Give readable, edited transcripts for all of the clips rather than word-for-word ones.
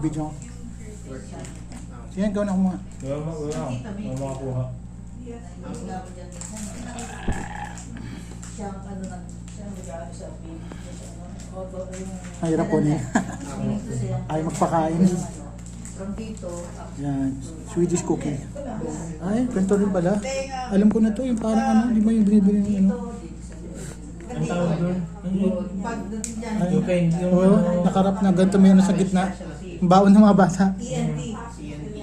Video. Yan, gawin ako muna. Wala makakuha. Mahirap po niya. Ay, magpakain. Yan, Swedish cookie. Ay, ganito rin pala. Alam ko na to, yung parang ano, di ba yung binibili ng ano? Ang tawag doon? Ay, nakarap na, ganito may ano sa gitna. Ang baon ng mga bata.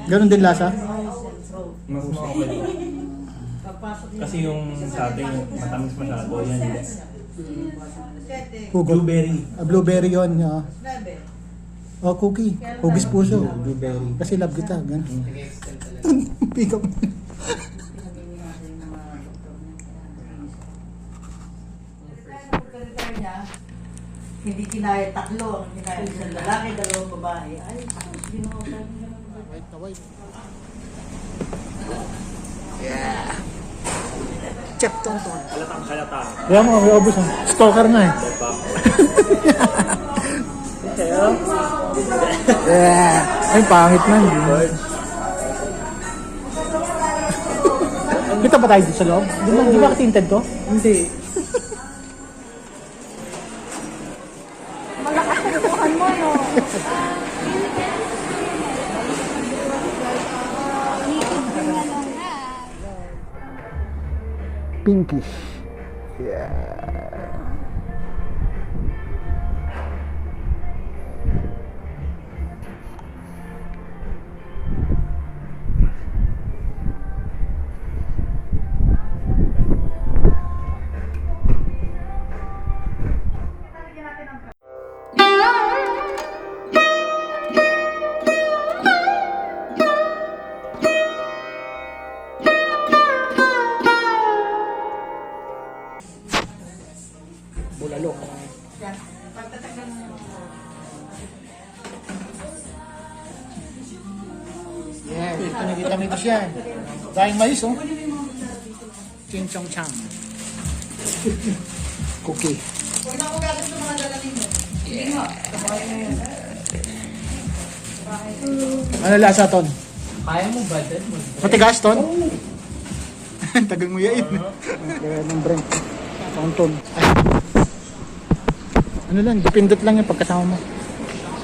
Ganon din lasa? Mas okay. Kasi yung sa atin, matamis masyado. Yan hindi. Hugot. Blueberry. Blueberry yun. Oh, cookie. Hugis puso. Blueberry. Kasi love kita. Gan. Pick up. Hindi kinaya tatlo, kinaya isang lalaki, dalawang babae. Ay, ginawa ka White na white. Chef Tonton. Halatang halata. Kaya mo, may obos ha. Stalker na eh. Ay, pangit man. Kita ba tayo dito sa loob? Di ba tinted to? Hindi. Malakas ang bukan mo, no? Pinkish. Yeah. Bulalok. Yes, ito nakita siya. Dahing mais, oh. Chin Chong Chang. Cookie. Huwag na ako gatas ng mga dalamin mo. Ano lasa, Ton? Kaya mo ba din? Matigas, Ton? Tagal mo yain. Kaya ng Brent. Tonton. Ano lang, dipindot lang yung pagkasama mo.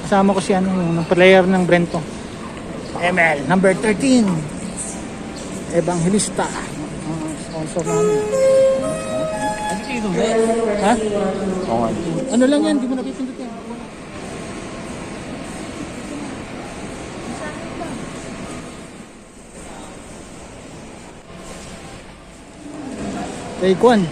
Kasama ko si ano, yung player ng Brento. ML, number 13. Evangelista. Sponsor namin. Ano sino ba? Ha? Ano lang yan, di mo napipindot yan. Take one.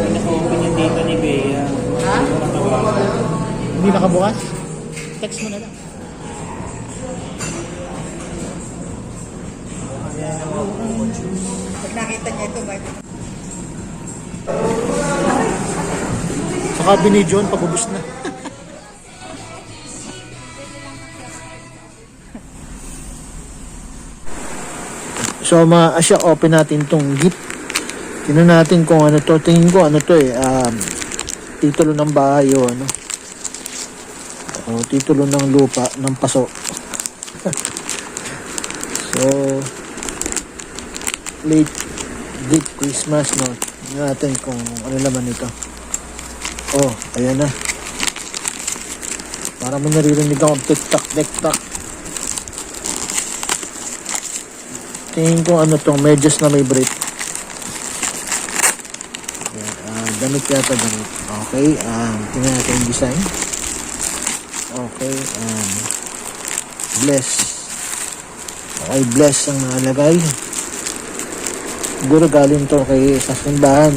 Naka-open yung data ni Bea. Ha? Hindi nakabukas? Text mo na lang. Pag nakita niya ito, ba? Saka binidyon, pagubos na. So, asya open natin tong gift. Tingnan natin kung ano to. Tingin ko ano to eh. Titulo ng bahay o ano. O, titulo ng lupa, ng paso. So, late Christmas, no? Tingnan natin kung ano laman ito. Oh, ayan na. Para mo naririnig akong tik-tak. Tingin ko ano tong medyas na may brick. Damit yata damit. Okay, tingnan natin yung design. Okay, bless. Okay, bless ang nalagay. Siguro galing to kay sa simbahan.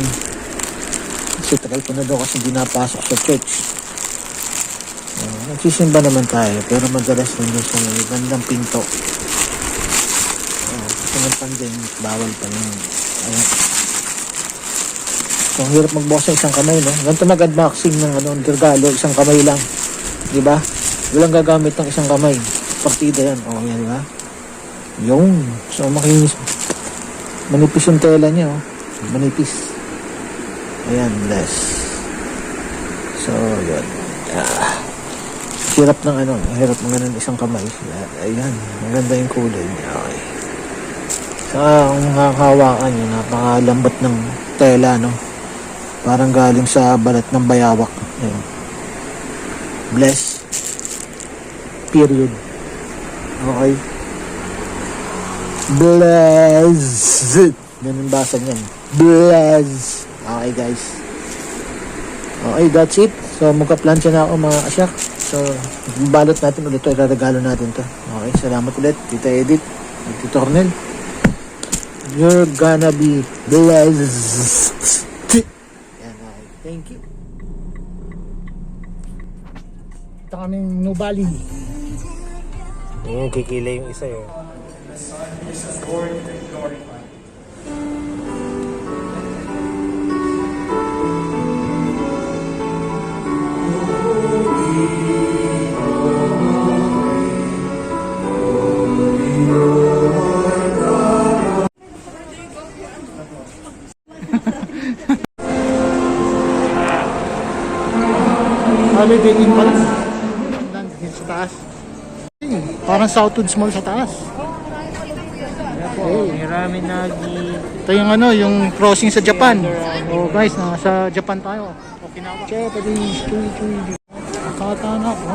Kasi tagal ko na daw kasi di napasok sa church. Nagsisimba naman tayo, pero madalas nandun sa may bandang pinto. Kasi ng pandemic, bawal pa yung So, ang hirap magbukas sa isang kamay, no? Ganito mag-unboxing ng regalo, isang kamay lang. Di ba? Walang gagamit ng isang kamay. Partida yan. O, yan, di ba? Yung. So, makinis. Manipis yung tela niya, oh. Manipis. Ayan, bless. So, yun. Hirap ng hirap ng ganun isang kamay. Ayan, maganda yung kulay niya. Okay. So, ang hawakan niya, napakalambot ng tela, no? Parang galing sa balat ng bayawak. Ayan. Bless. Period. Okay. Bless. Ganun basa niyan. Bless. Okay, guys. Okay, that's it. So, magka-plancha na ako mga asyak. So, balot natin ulit ito. Ilalagalo natin to. Okay, salamat ulit. Tita Edith. Tito Cornel. You're gonna be blessed. Yan, okay. Thank you. Ito kaming Nubali. Yung kikilay yung isa yun. Holiday Inn pala. Dito sa taas. Parang Southwoods Mall sa taas. Okay. Marami Ito yung yung crossing sa Japan. Oh guys, nasa Japan tayo. Okinawa. Japanese, chewy. Nakakatawa na ako.